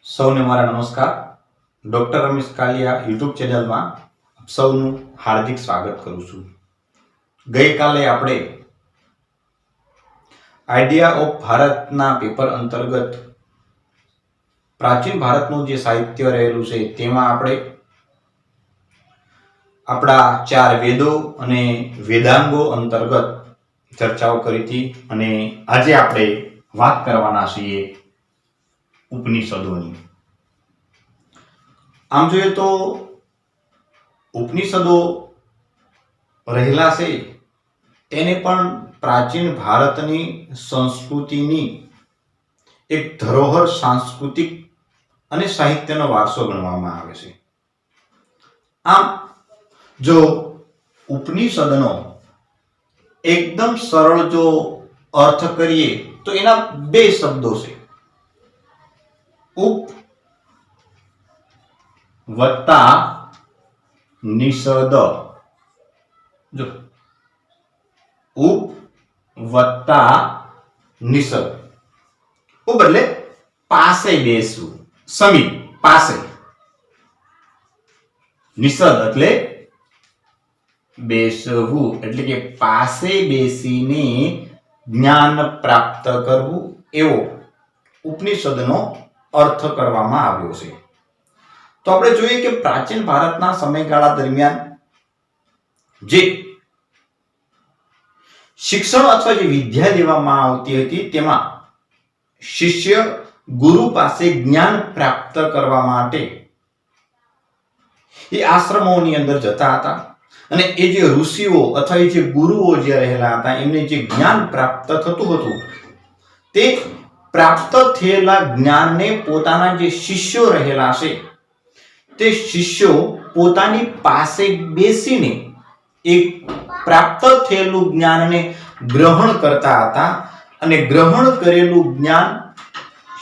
સૌને મારા નમસ્કાર. ડોક્ટર રમેશ કાલિયા યુટ્યુબ ચેનલમાં સૌનું હાર્દિક સ્વાગત કરું છું. ગઈકાલે આપણે આઈડિયા ઓફ ભારતના પેપર અંતર્ગત પ્રાચીન ભારતનું જે સાહિત્ય રહેલું છે તેમાં આપણે આપણા 4 વેદો અને વેદાંગો અંતર્ગત ચર્ચાઓ કરી હતી અને આજે આપણે વાત કરવાના છીએ ઉપનિષદોની. આમ જોઈએ તો ઉપનિષદો રહેલા છે તેને પણ પ્રાચીન ભારતની સંસ્કૃતિની એક ધરોહર, સાંસ્કૃતિક અને સાહિત્યનો વારસો ગણવામાં આવે છે. આમ જો ઉપનિષદનો એકદમ સરળ જો અર્થ કરીએ તો એના બે શબ્દો છે, ઉપ વત્તા નિષદ. જો ઉપ વત્તા નિષદ, ઉપ એટલે પાસે બેસવું, સમીપ, પાસે. નિષદ એટલે બેસવું, એટલે કે પાસે બેસીને જ્ઞાન પ્રાપ્ત કરવું, એવો ઉપનિષદનો અર્થ કરવામાં આવ્યો છે. તો આપણે જોઈએ કે પ્રાચીન ભારતના સમયગાળા દરમિયાન જે શિક્ષણ અથવા જે વિદ્યા લેવામાં આવતી હતી તેમાં શિષ્ય ગુરુ પાસે જ્ઞાન પ્રાપ્ત કરવા માટે એ આશ્રમોની અંદર જતા હતા અને એ જે ઋષિઓ અથવા એ જે ગુરુઓ જે રહેલા હતા એમને જે જ્ઞાન પ્રાપ્ત થતું હતું તે પ્રાપ્ત થયેલા જ્ઞાનને પોતાના જે શિષ્યો રહેલા છે તે શિષ્યો પોતાની પાસે બેસીને એક પ્રાપ્ત થયેલું જ્ઞાનને ગ્રહણ કરતા હતા અને ગ્રહણ કરેલું જ્ઞાન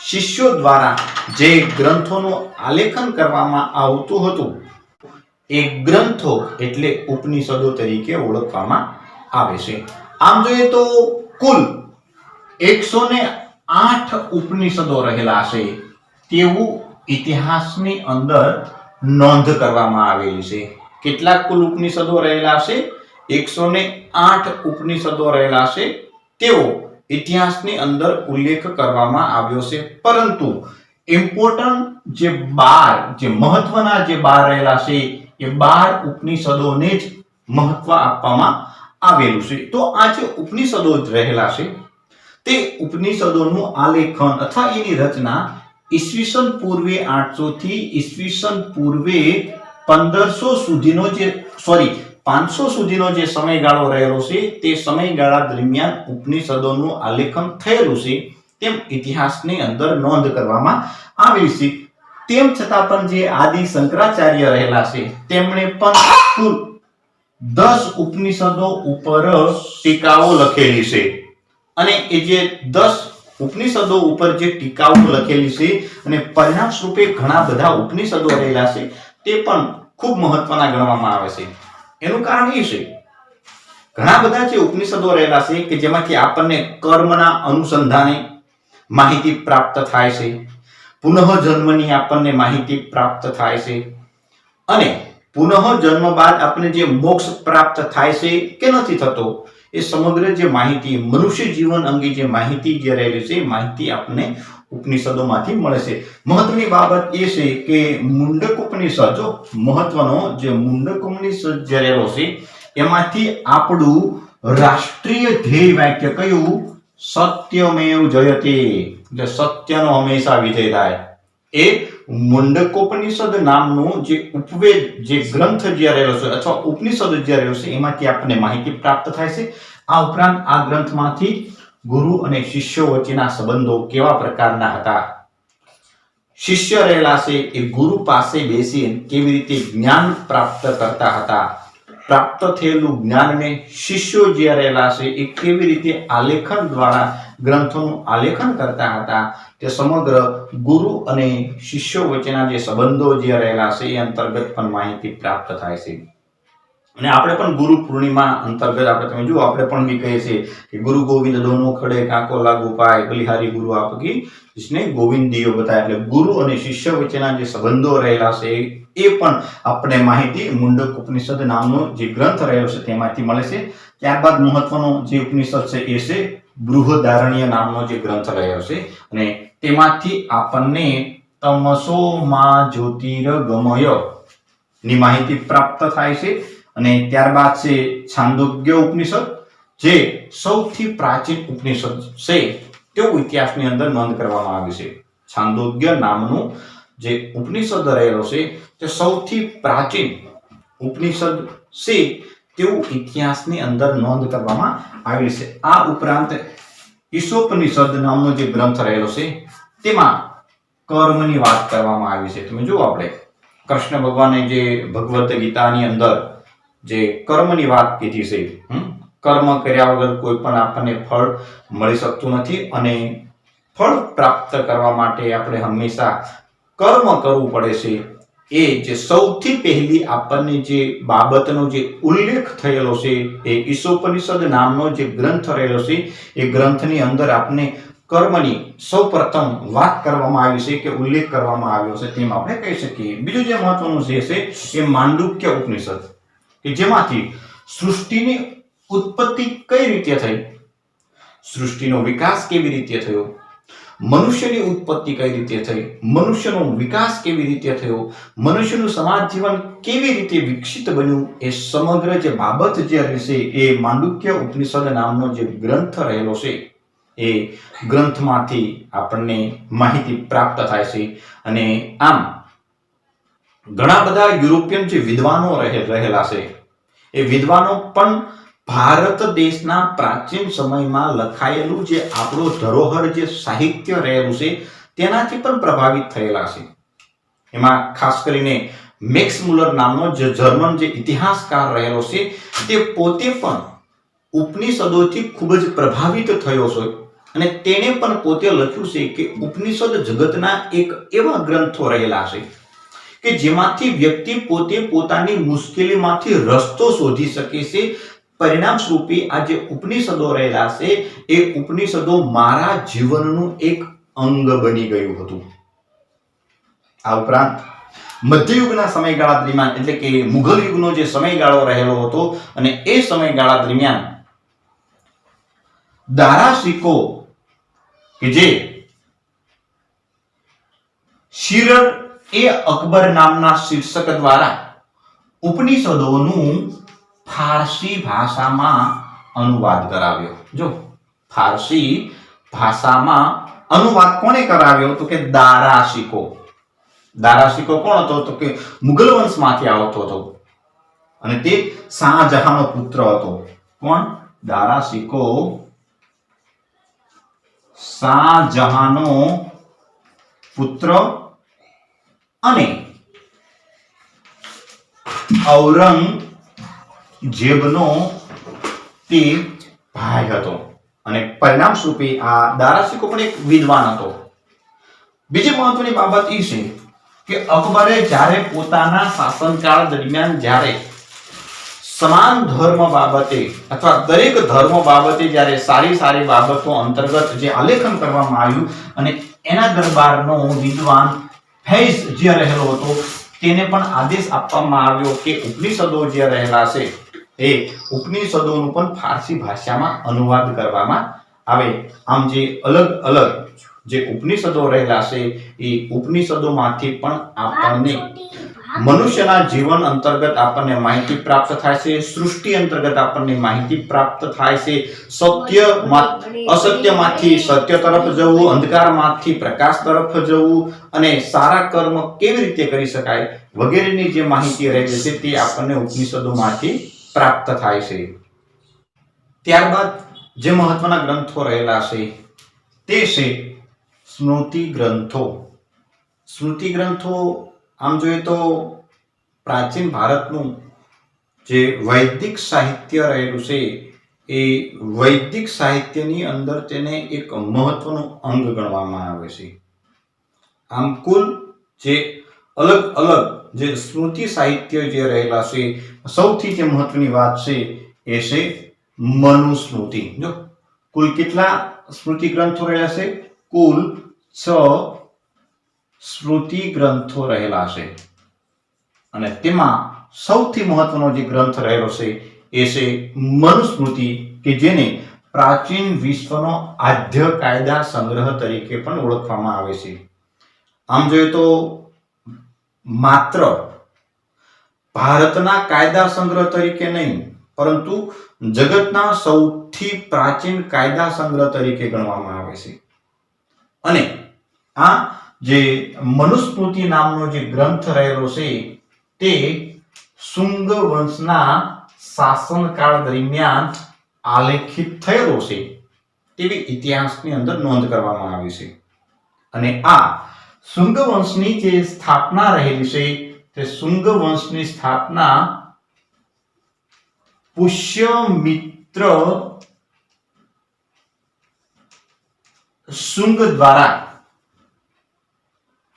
શિષ્યો દ્વારા જે ગ્રંથોનું આલેખન કરવામાં આવતું હતું એ ગ્રંથો એટલે ઉપનિષદો તરીકે ઓળખવામાં આવે છે. આમ જોઈએ તો કુલ 108 ઉપનિષદો રહેલા છે તેવું ઇતિહાસની અંદર નોંધ કરવામાં આવેલી છે. કેટલા કુલ ઉપનિષદો રહેલા છે? 108 ઉપનિષદો રહેલા છે તેવો ઇતિહાસની અંદર ઉલ્લેખ કરવામાં આવ્યો છે. પરંતુ ઇમ્પોર્ટન્ટ જે 12 જે મહત્વના જે 12 રહેલા છે એ 12 ઉપનિષદોને જ મહત્વ આપવામાં આવેલું છે. તો આ જે ઉપનિષદો રહેલા છે તે ઉપનિષદોનું આલેખન અથવા એની રચના ઈસવીસન પૂર્વે 800 થી ઈસવીસન પૂર્વે 1500 સુધીનો જે 500 સુધીનો જે સમયગાળો રહેલો છે તે સમયગાળા દરમિયાન ઉપનિષદોનું આલેખન થયેલું છે તેમ ઇતિહાસની અંદર નોંધ કરવામાં આવેલી છે. તેમ છતાં પણ જે આદિ શંકરાચાર્ય રહેલા છે તેમણે પણ કુલ 10 ઉપનિષદો ઉપર ટીકાઓ લખેલી છે અને એ જે 10 ઉપનિષદો ઉપર જે ટીકાઓ લખેલી છે અને પરિણામ સ્વરૂપે ઘણા બધા ઉપનિષદો રહેલા છે તે પણ ખૂબ મહત્વના ગણવામાં આવે છે. એનું કારણ એ છે ઘણા બધા જે ઉપનિષદો રહેલા છે કે જેમાંથી આપણને કર્મના અનુસંધાને માહિતી પ્રાપ્ત થાય છે, પુનઃજન્મની આપણને માહિતી પ્રાપ્ત થાય છે અને પુનઃજન્મ બાદ આપણને જે મોક્ષ પ્રાપ્ત થાય છે કે નથી થતો એ સમગ્ર જે માહિતી મનુષ્ય જીવન અંગે જે માહિતી જે રહેલી છે માહિતી આપણને ઉપનિષદોમાંથી મળે છે. મહત્વની બાબત એ છે કે મુંડક ઉપનિષદ, જો મહત્વનો જે મુંડક ઉપનિષદ જે રહેલો છે એમાંથી આપણું રાષ્ટ્રીય ધ્યેય વાક્ય કયું? સત્યમેવ જયતે, એટલે સત્યનો હંમેશા વિજય થાય. એ મુંડકોપનિષદ નામનું જે ઉપવેદ જે ગ્રંથ જે રહેલો છે અથવા ઉપનિષદ જે રહેલો છે એમાંથી આપણને માહિતી પ્રાપ્ત થાય છે. આ ઉપરાંત આ ગ્રંથમાંથી ગુરુ અને શિષ્યો વચ્ચેના સંબંધો કેવા પ્રકારના હતા, શિષ્ય રહેલા છે એ ગુરુ પાસે બેસી કેવી રીતે જ્ઞાન પ્રાપ્ત કરતા હતા, પ્રાપ્ત થયેલું જ્ઞાનને શિષ્યો જે રહેલા છે એ કેવી રીતે આલેખન દ્વારા ગ્રંથોનું આલેખન કરતા હતા, તે સમગ્ર ગુરુ અને શિષ્યો વચ્ચેના જે સંબંધો જે રહેલા છે એ અંતર્ગત પણ માહિતી પ્રાપ્ત થાય છે. અને આપણે પણ ગુરુ પૂર્ણિમા અંતર્ગત આપણે તમે જુઓ આપણે પણ બી કહીએ છીએ કે ગુરુ ગોવિંદ દોનો ખડે કાકો લાગુ પાય બલિહારી ગુરુ આપકી जिसने गोविंदियो बताया એટલે ગુરુ અને શિષ્ય વચ્ચેના જે સંબંધો રહેલા છે એ પણ આપણે માહિતી મુંડક ઉપનિષદ નામનો જે ગ્રંથ રહ્યો છે તેમાંથી મળે છે. ત્યારબાદ મહત્વનો જે ઉપનિષદ છે એ છે બૃહદારણ્ય નામનો જે ગ્રંથ રહ્યો છે અને તેમાંથી આપણને તમસો માં જ્યોતિર્ગમય ની માહિતી પ્રાપ્ત થાય છે. અને ત્યારબાદ છે છાંદોગ્ય ઉપનિષદ જે સૌથી પ્રાચીન ઉપનિષદ છે તેવું ઇતિહાસની અંદર નોંધ કરવામાં આવી છે. છાંદોગ્ય નામનું જે ઉપનિષદ રહેલો છે તે સૌથી પ્રાચીન ઉપનિષદ છે તેવું ઇતિહાસની અંદર નોંધ કરવામાં આવી છે. આ ઉપરાંત ઈશોપનિષદ નામનો જે ગ્રંથ રહેલો છે તેમાં કર્મની વાત કરવામાં આવી છે. તમે જુઓ આપણે કૃષ્ણ ભગવાને જે ભગવદ ગીતાની અંદર જે કર્મની વાત કીધી છે, કર્મ કર્યા વગર કોઈ પણ આપણને ફળ મળી શકતું નથી અને ફળ પ્રાપ્ત કરવા માટે આપણે હંમેશા કર્મ કરવું પડે છે. એ જે સૌથી પહેલી આપણને જે બાબતનો જે ઉલ્લેખ થયેલો છે એ ઈશોપનિષદ નામનો જે ગ્રંથ રહેલો છે એ ગ્રંથની અંદર આપણે કર્મની સૌપ્રથમ વાત કરવામાં આવી છે કે ઉલ્લેખ કરવામાં આવ્યો છે તેમ આપણે કહી શકીએ. બીજું જે મહત્વનું છે એ માંડુક્ય ઉપનિષદ કે જેમાંથી સૃષ્ટિની ઉત્પત્તિ કઈ રીતે થઈ, સૃષ્ટિનો વિકાસ કેવી રીતે થયો, મનુષ્યની ઉત્પત્તિ કઈ રીતે થઈ, મનુષ્યનો વિકાસ કેવી રીતે થયો, મનુષ્યનું સમાજ જીવન કેવી રીતે વિકસિત બન્યું, એ સમગ્ર જે બાબત જે રહેશે એ માંડુક્ય ઉપનિષદ નામનો જે ગ્રંથ રહેલો છે એ ગ્રંથમાંથી આપણને માહિતી પ્રાપ્ત થાય છે. અને આમ ઘણા બધા યુરોપિયન જે વિદ્વાનો રહેલા છે એ વિદ્વાનો પણ ભારત દેશના પ્રાચીન સમયમાં લખાયેલું જે આપણો ધરોહર જે સાહિત્ય રહેલું છે તેનાથી પણ પ્રભાવિત થયેલા છે. એમાં ખાસ કરીને મેક્સ મુલર નામનો જે જર્મન જે ઇતિહાસકાર રહેલો છે તે પોતે પણ ઉપનિષદોથી ખૂબ જ પ્રભાવિત થયો છે અને તેણે પણ પોતે લખ્યું છે કે ઉપનિષદ જગતના એક એવા ગ્રંથો રહેલા છે કે જેમાંથી વ્યક્તિ પોતે પોતાની મુશ્કેલીમાંથી રસ્તો શોધી શકે છે. પરિણામ સ્વરૂપે આ જે ઉપનિષદો રહેલા છે એ ઉપનિષદો મારા જીવનનું એક અંગ બની ગયું હતું. આ ઉપરાંત મધ્યયુગના સમયગાળા દરમિયાન એટલે કે મુઘલ યુગનો જે સમયગાળો રહેલો હતો અને એ સમયગાળા દરમિયાન દારાશિકો કે જે શિરર એ અકબર નામના શીર્ષક દ્વારા ઉપનિષદોનું ફારસી ભાષામાં અનુવાદ કરાવ્યો. જો ફારસી ભાષામાં અનુવાદ કોણે કરાવ્યો તો કે દારાશિકો. દારાશિકો કોણ હતો તો કે મુઘલ વંશમાંથી આવતો હતો અને તે શાહજહાંનો પુત્ર હતો. કોણ? દારાશિકો શાહજહાંનો પુત્ર અને ઔરંગઝેબનો તે ભાઈ હતો અને પરિણામ સ્વરૂપે આ દારાશિકો પણ એક વિદ્વાન હતો. બીજી મહત્વની બાબત એ છે કે અકબરે જ્યારે પોતાના શાસનકાળ દરમિયાન જ્યારે સમાન ધર્મ બાબતે અથવા દરેક ધર્મ બાબતે જ્યારે સારી સારી બાબતો અંતર્ગત જે આલેખન કરવામાં આવ્યું અને એના દરબારનો વિદ્વાન ફૈઝ જે રહેલો હતો તેને પણ આદેશ આપવામાં આવ્યો કે ઉપનિષદો જે રહેલા છે એ ઉપનિષદોનું પણ ફારસી ભાષામાં અનુવાદ કરવામાં આવે. આમ જે અલગ અલગ જે ઉપનિષદો રહેલા છે એ ઉપનિષદોમાંથી પણ આપણને મનુષ્યના જીવન અંતર્ગત આપણને માહિતી પ્રાપ્ત થાય છે, સૃષ્ટિ અંતર્ગત આપણને માહિતી પ્રાપ્ત થાય છે, અસત્યમાંથી સત્ય તરફ જવું, અંધકારમાંથી પ્રકાશ તરફ જવું અને સારા કર્મ કેવી રીતે કરી શકાય વગેરેની જે માહિતી રહેલી છે તે આપણને ઉપનિષદોમાંથી પ્રાપ્ત થાય છે. ત્યારબાદ જે મહત્વના ગ્રંથો રહેલા છે તે છે સ્મૃતિ ગ્રંથો. સ્મૃતિ ગ્રંથો આમ જોઈએ તો પ્રાચીન ભારતનું જે વૈદિક સાહિત્ય રહેલું છે એ વૈદિક સાહિત્યની અંદર તેને એક મહત્વનું અંગ ગણવામાં આવે છે. આમ કુલ જે અલગ અલગ જે સ્મૃતિ સાહિત્ય જે રહેલા છે, સૌથી જે મહત્વની વાત છે એ છે મનુસ્મૃતિ. જો કુલ કેટલા સ્મૃતિ ગ્રંથો રહેલા છે? કુલ 6 સ્મૃતિ ગ્રંથો રહેલા છે અને તેમાં સૌથી મહત્વનો જે ગ્રંથ રહેલો છે એ છે મનુસ્મૃતિ, કે જેને પ્રાચીન વિશ્વનો આદ્ય કાયદા સંગ્રહ તરીકે પણ ઓળખવામાં આવે છે. આમ જોઈએ તો માત્ર ભારતના કાયદા સંગ્રહ તરીકે નહીં, પરંતુ જગતના સૌથી પ્રાચીન કાયદા સંગ્રહ તરીકે ગણવામાં આવે છે. અને આ જે મનુસ્મૃતિ નામનો જે ગ્રંથ રહેલો છે તે શુંગ વંશના શાસનકાળ દરમિયાન આલેખિત થયેલો છે તેવી ઇતિહાસની અંદર નોંધ કરવામાં આવી છે. અને આ શુંગ વંશની જે સ્થાપના રહેલી છે તે શુંગ વંશની સ્થાપના પુષ્યમિત્ર શુંગ દ્વારા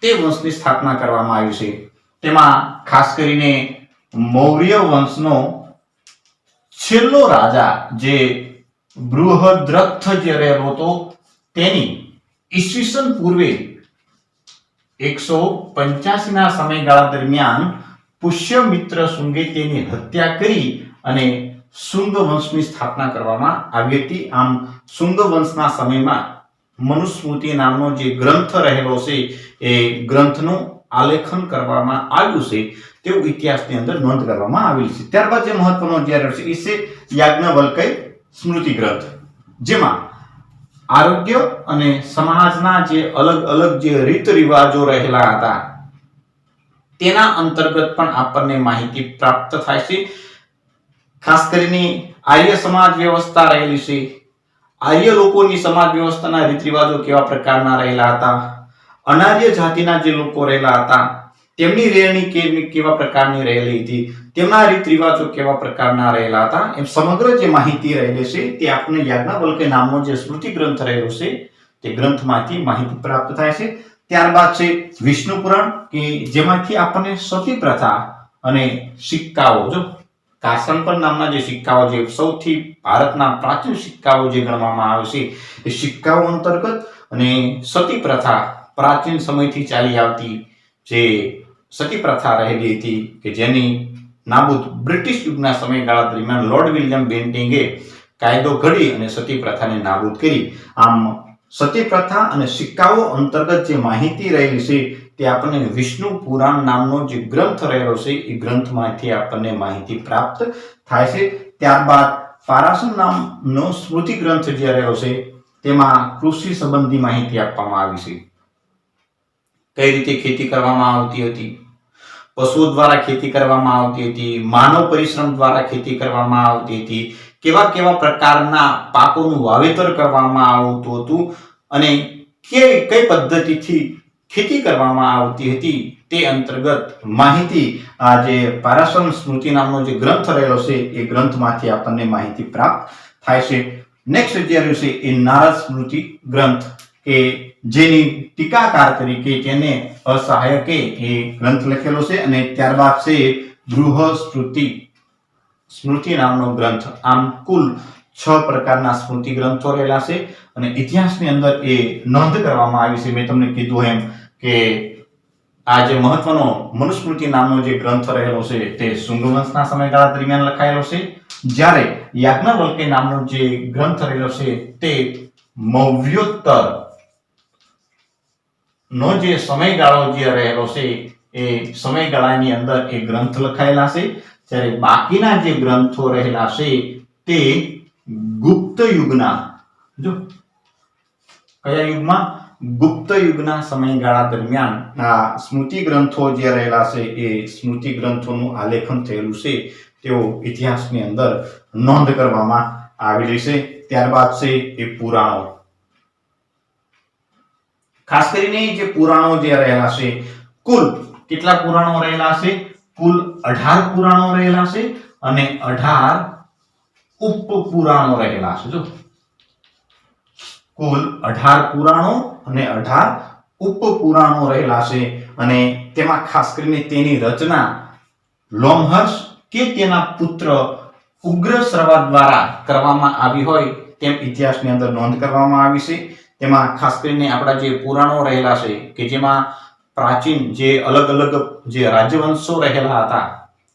તે વંશની સ્થાપના કરવામાં આવી છે. તેમાં ખાસ કરીને મૌર્ય વંશનો છેલ્લો રાજા જે બૃહદ્રથ જે રહેલો હતો તેની ઈસવીસન પૂર્વે 185 ના સમયગાળા દરમિયાન પુષ્યમિત્ર શુંગે તેની હત્યા કરી અને શુંગ વંશની સ્થાપના કરવામાં આવી હતી. આમ શુંગ વંશના સમયમાં મનુસ્મૃતિ નામનો જે ગ્રંથ રહેલો છે એ ગ્રંથનું આલેખન કરવામાં આવ્યું છે તેવું ઇતિહાસની અંદર નોંધ કરવામાં આવેલી છે. ત્યારબાદ જે મહત્વનો જે છે એ છે યાજ્ઞવલ્ક્ય સ્મૃતિ ગ્રંથ, જેમાં આરોગ્ય અને સમાજના જે અલગ અલગ જે રીત રિવાજો રહેલા હતા તેના અંતર્ગત પણ આપણને માહિતી પ્રાપ્ત થાય છે. ખાસ કરીને આર્ય સમાજ વ્યવસ્થા રહેલી છે. આર્ય લોકોની સમાજ વ્યવસ્થાના રીત રિવાજો કેવા પ્રકારના રહેલા હતા, અનાર્ય જાતિના જે લોકો રહેલા હતા તેમની રહેણી કેવા પ્રકારની રહેલી હતી, તેમના રીત રિવાજો કેવા પ્રકારના રહેલા હતા, એમ સમગ્ર જે માહિતી રહેલી છે તે આપણને યાજ્ઞવલ્ક્ય નામનો જે સ્મૃતિ ગ્રંથ રહેલો છે તે ગ્રંથમાંથી માહિતી પ્રાપ્ત થાય છે. ત્યારબાદ છે વિષ્ણુ પુરાણ, કે જેમાંથી આપણને સતી પ્રથા અને સિક્કાઓ, જો કાસનપર નામના જે સિક્કાઓ, જે સૌથી ભારતના પ્રાચીન સિક્કાઓ જે ગણવામાં આવે છે એ સિક્કાઓ અંતર્ગત અને સતી પ્રથા, પ્રાચીન સમયથી ચાલી આવતી જે સતી પ્રથા રહેલી હતી કે જેની નાબૂદ બ્રિટિશ યુગના સમયગાળા દરમિયાન લોર્ડ વિલિયમ બેન્ટિંગે કાયદો ઘડી અને સતી પ્રથાને નાબૂદ કરી. આમ સતી પ્રથા અને સિક્કાઓ અંતર્ગત જે માહિતી રહેલી છે તે આપણને વિષ્ણુ પુરાણ નામનો જે ગ્રંથ રહેલો છે એ ગ્રંથમાંથી આપણને માહિતી પ્રાપ્ત થાય છે. ત્યારબાદ પારાશર નામનો સ્મૃતિ ગ્રંથ જે રહેલો છે તેમાં કૃષિ સંબંધી માહિતી આપવામાં આવી છે. કઈ રીતે ખેતી કરવામાં આવતી હતી, પશુઓ દ્વારા ખેતી કરવામાં આવતી હતી, માનવ પરિશ્રમ દ્વારા ખેતી કરવામાં આવતી હતી, કેવા કેવા પ્રકારના પાકોનું વાવેતર કરવામાં આવતું હતું અને કઈ પદ્ધતિથી ખેતી કરવામાં આવતી હતી તે અંતર્ગત માહિતી આ જે પારાશર સ્મૃતિ નામનો જે ગ્રંથ રહેલો છે એ ગ્રંથમાંથી આપણને માહિતી પ્રાપ્ત થાય છે. નેક્સ્ટ જે રહ્યું છે એ નારદ સ્મૃતિ ગ્રંથ, કે જેની ટીકાકાર તરીકે તેને અસહાયકે એ ગ્રંથ લખેલો છે. અને ત્યારબાદ છે સ્મૃતિ નામનો ગ્રંથ. આમ કુલ 6 પ્રકારના સ્મૃતિ ગ્રંથો રહેલા છે અને ઇતિહાસની અંદર એ નોંધ કરવામાં આવી છે. મેં તમને કીધું એમ કે આ જે મહત્વનો મનુસ્મૃતિ નામનો જે ગ્રંથ રહેલો છે તે શુંગ વંશના સમયગાળા દરમિયાન લખાયેલો છે, જ્યારે યાજ્ઞવલ્ક્ય નામનો જે ગ્રંથ રહેલો છે તે મૌર્યોત્તર નો જે સમયગાળો જે રહેલો છે એ સમયગાળાની અંદર એ ગ્રંથ લખાયેલા છે, જ્યારે બાકીના જે ગ્રંથો રહેલા છે તે ગુપ્ત યુગના, જો કયા યુગમાં, ગુપ્ત યુગના સમયગાળા દરમિયાન આ સ્મૃતિ ગ્રંથો જે રહેલા છે એ સ્મૃતિ ગ્રંથોનું આલેખન થયેલું છે તેઓ ઇતિહાસની અંદર નોંધ કરવામાં આવેલી છે. ત્યારબાદ છે એ પુરાણો. ખાસ કરીને જે પુરાણો જે રહેલા છે, કુલ કેટલા પુરાણો રહેલા છે? કુલ 18 પુરાણો રહેલા છે અને 18 ઉપપુરાણો રહેલા છે. જો કુલ 18 પુરાણો અને 18 ઉપપુરાણો રહેલા છે અને તેમાં ખાસ કરીને તેની રચના લોમહર્ષ કે તેના પુત્ર ઉગ્રશ્રવા દ્વારા કરવામાં આવી હોય તેમ ઇતિહાસની અંદર નોંધ કરવામાં આવી છે. તેમાં ખાસ કરીને આપણા જે પુરાણો રહેલા છે કે જેમાં પ્રાચીન જે અલગ અલગ જે રાજ્યવંશો રહેલા હતા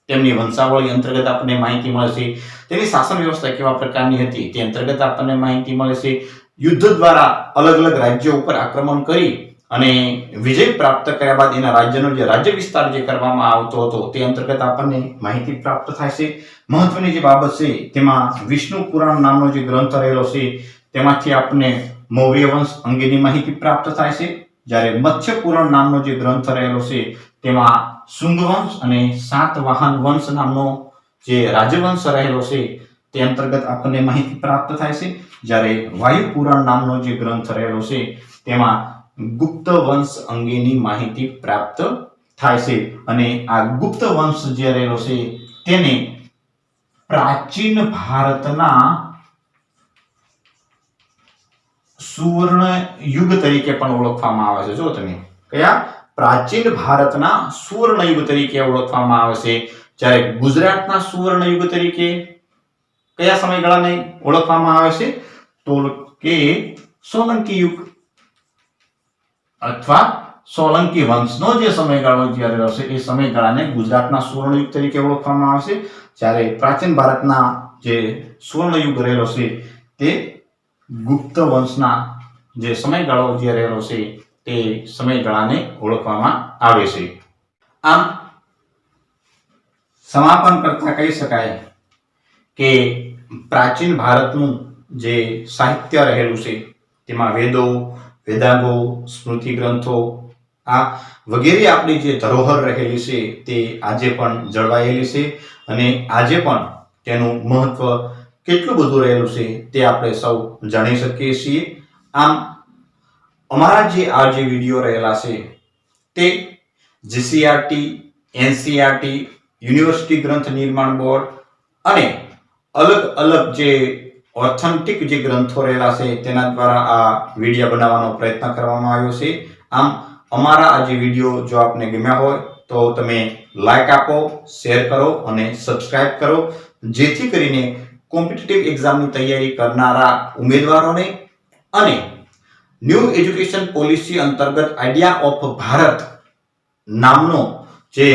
તેમની વંશાવળી અંતર્ગત આપણને માહિતી મળે છે. તેની શાસન વ્યવસ્થા કેવા પ્રકારની હતી તે અંતર્ગત આપણને માહિતી મળે છે. યુદ્ધ દ્વારા અલગ અલગ રાજ્યો ઉપર આક્રમણ કરી અને વિજય પ્રાપ્ત કર્યા બાદ એના રાજ્યનો જે રાજ્ય વિસ્તાર જે કરવામાં આવતો હતો તે અંતર્ગત આપણને માહિતી પ્રાપ્ત થાય છે. મહત્વની જે બાબત છે તેમાં વિષ્ણુ પુરાણ નામનો જે ગ્રંથ રહેલો છે તેમાંથી આપણને મૌર્ય વંશ અંગેની માહિતી પ્રાપ્ત થાય છે. જ્યારે મત્સ્ય પુરાણ નામનો જે ગ્રંથ રહેલો છે તેમાં શુંગ વંશ અને સાતવાહન વંશ નામનો જે રાજવંશ રહેલો છે તે અંતર્ગત આપણને માહિતી પ્રાપ્ત થાય છે. જ્યારે વાયુ પુરાણ નામનો જે ગ્રંથ રહેલો છે તેમાં ગુપ્ત વંશ અંગેની માહિતી પ્રાપ્ત થાય છે. અને આ ગુપ્ત વંશ જે રહેલો છે તેને પ્રાચીન ભારતના સુવર્ણ યુગ તરીકે પણ ઓળખવામાં આવે છે. જો તમે કયા પ્રાચીન ભારતના સુવર્ણ યુગ તરીકે ઓળખવામાં આવે છે. જ્યારે ગુજરાતના સુવર્ણ યુગ તરીકે કયા સમયગાળાને ઓળખવામાં આવે છે તો કે સોલંકી યુગ અથવા સોલંકી વંશનો જે સમયગાળો જ્યારે રહેશે એ સમયગાળાને ગુજરાતના સુવર્ણ યુગ તરીકે ઓળખવામાં આવે છે. જ્યારે પ્રાચીન ભારતના જે સુવર્ણ યુગ રહેલો છે તે ગુપ્ત વંશના જે સમયગાળો જે રહેલો છે તે સમયગાળાને ઓળખવામાં આવે છે. આમ સમાપન કરતા કહી શકાય કે પ્રાચીન ભારતનું જે સાહિત્ય રહેલું છે તેમાં વેદો, વેદાંગો, સ્મૃતિ ગ્રંથો આ વગેરે આપણી જે ધરોહર રહેલી છે તે આજે પણ જળવાયેલી છે અને આજે પણ તેનું મહત્વ કેટલું બધું રહેલું છે તે આપણે સૌ જાણી શકીએ છીએ. આમ અમારા જે આ જે વિડીયો રહેલા છે તે જીસીઆરટી, એનસીઆરટી, યુનિવર્સિટી ગ્રંથ નિર્માણ બોર્ડ અને અલગ અલગ જે ઓથેન્ટિક જે ગ્રંથો રહેલા છે તેના દ્વારા આ વિડીયો બનાવવાનો પ્રયત્ન કરવામાં આવ્યો છે. આમ અમારા આ જે વિડીયો જો આપને ગમ્યા હોય તો તમે લાઈક આપો, શેર કરો અને સબસ્ક્રાઇબ કરો, જેથી કરીને કોમ્પિટિટિવ એક્ઝામની તૈયારી કરનારા ઉમેદવારોને અને ન્યૂ એજ્યુકેશન પોલિસી અંતર્ગત આઈડિયા ઓફ ભારત નામનો જે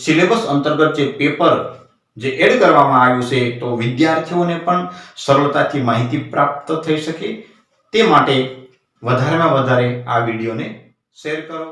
સિલેબસ અંતર્ગત જે પેપર જે એડ કરવામાં આવ્યું છે તો વિદ્યાર્થીઓને પણ સરળતાથી માહિતી પ્રાપ્ત થઈ શકે તે માટે વધારેમાં વધારે આ વિડીયોને શેર કરો.